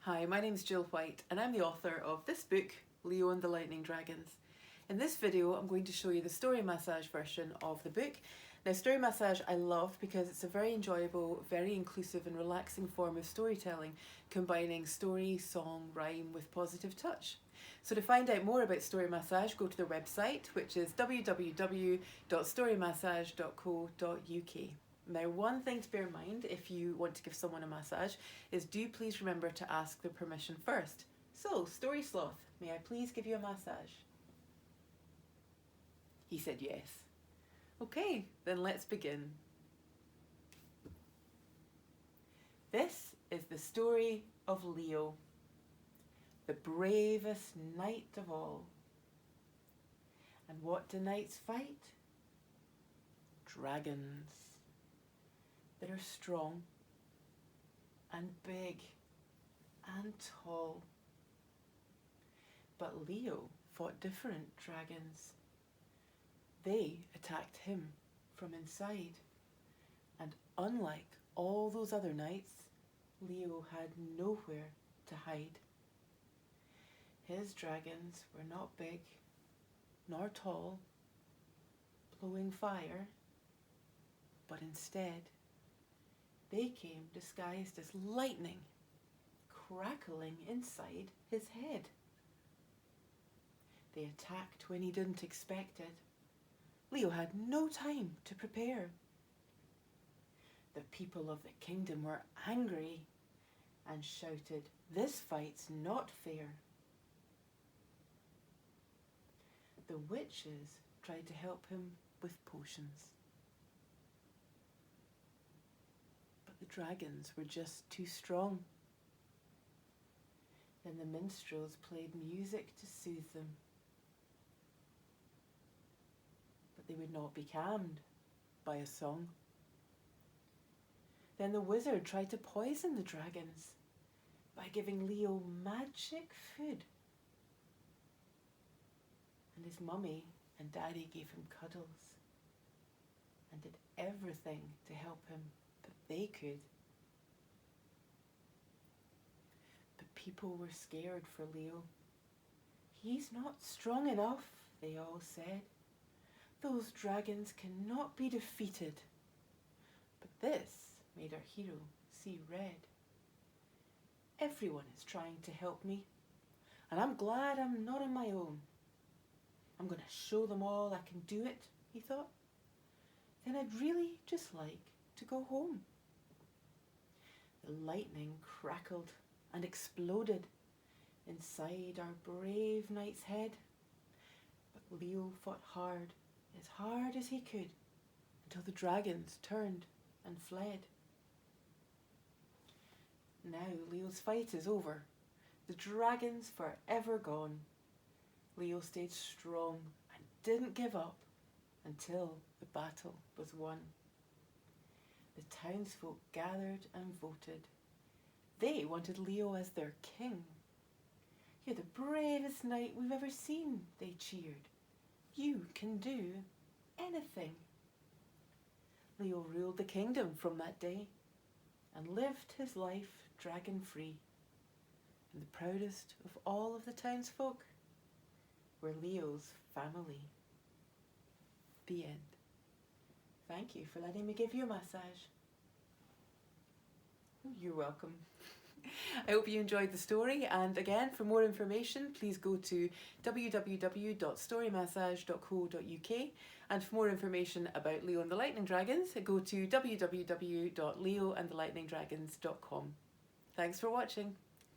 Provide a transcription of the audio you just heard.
Hi, my name's Jill White and I'm the author of this book, Leo and the Lightning Dragons. In this video I'm going to show you the story massage version of the book. Now story massage I love because it's a very enjoyable, very inclusive and relaxing form of storytelling, combining story, song, rhyme with positive touch. So to find out more about story massage, go to their website, which is www.storymassage.co.uk. Now, one thing to bear in mind if you want to give someone a massage is do please remember to ask their permission first. So, Story Sloth, may I please give you a massage? He said yes. Okay, then let's begin. This is the story of Leo, the bravest knight of all. And what do knights fight? Dragons that are strong and big and tall. But Leo fought different dragons. They attacked him from inside, and unlike all those other knights, Leo had nowhere to hide. His dragons were not big nor tall, blowing fire, but instead they came disguised as lightning, crackling inside his head. They attacked when he didn't expect it. Leo had no time to prepare. The people of the kingdom were angry and shouted, "This fight's not fair." The witches tried to help him with potions. The dragons were just too strong. Then the minstrels played music to soothe them. But they would not be calmed by a song. Then the wizard tried to poison the dragons by giving Leo magic food. And his mummy and daddy gave him cuddles and did everything to help him they could. But people were scared for Leo. "He's not strong enough," they all said. "Those dragons cannot be defeated." But this made our hero see red. "Everyone is trying to help me, and I'm glad I'm not on my own. I'm going to show them all I can do it," he thought. "Then I'd really just like to go home." The lightning crackled and exploded inside our brave knight's head. But Leo fought hard as he could, until the dragons turned and fled. Now Leo's fight is over. The dragons forever gone. Leo stayed strong and didn't give up until the battle was won. The townsfolk gathered and voted. They wanted Leo as their king. "You're the bravest knight we've ever seen," they cheered. "You can do anything." Leo ruled the kingdom from that day and lived his life dragon-free. And the proudest of all of the townsfolk were Leo's family. The end. Thank you for letting me give you a massage. You're welcome. I hope you enjoyed the story, and again, for more information please go to www.storymassage.co.uk, and for more information about Leo and the Lightning Dragons go to www.leoandthelightningdragons.com. Thanks for watching.